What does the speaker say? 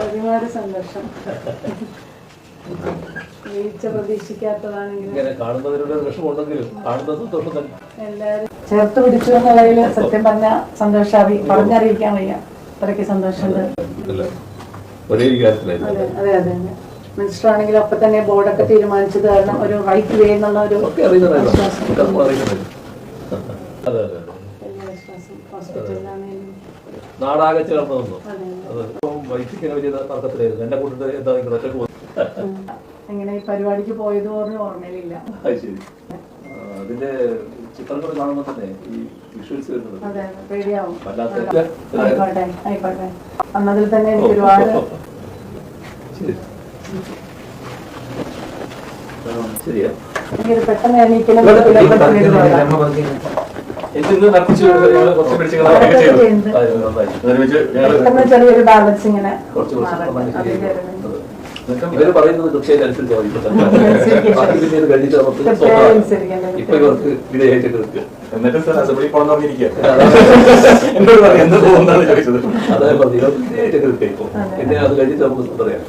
ഒരുപാട് സന്തോഷം. വീഴ്ച പ്രതീക്ഷിക്കാത്തതാണെങ്കിലും എല്ലാവരും ചേർത്ത് പിടിച്ചു എന്നുള്ളതിൽ സത്യം പറഞ്ഞ സന്തോഷം പറഞ്ഞറിയിക്കാൻ വയ്യ. അത്രയ്ക്ക് സന്തോഷമുണ്ട്. അതെ അതെ. മിനിസ്റ്റർ ആണെങ്കിലും അപ്പൊ തന്നെ ബോർഡൊക്കെ തീരുമാനിച്ചത് കാരണം ഒരു റൈറ്റ് വേ എന്നുള്ള ഒരു നാടാകെ ചേർന്ന് വന്നു. വൈദ്യുതിന് വലിയ തർക്കത്തിലായിരുന്നു. എന്റെ കൂട്ടത്തിൽ എന്താ ഒറ്റക്ക് എങ്ങനെ ഈ പരിപാടിക്ക് പോയത് പോലും ഓർമ്മയിലില്ല. അതിന്റെ ചിത്രങ്ങൾ കാണുമ്പോൾ തന്നെ ഈ വിഷ്വൽസ് വരുന്നത് പേടിയാവും. ആയിക്കോട്ടെ ആയിക്കോട്ടെ. അന്നതിൽ തന്നെ എനിക്ക് ഒരുപാട് ശരിയാ. പെട്ടെന്ന് എണീക്കലും ചെറിയൊരു ബാലൻസ് ഇങ്ങനെ ഇവര് പറയുന്നത് കൃത്യമായിട്ട് ഇപ്പൊ ഇവർക്ക് വിധേയമായിട്ട് എന്നിട്ട് സാർ അസംബ്ലി പോകണം പറഞ്ഞിരിക്കുക. എന്നോട് പറയാം എന്ത് പോകുന്നതാണ് ചോദിച്ചത്. അതായത് വിധേയമായിട്ട് ഇപ്പൊ പിന്നെ അത് കഴിഞ്ഞിട്ട് നമുക്ക് പറയാം.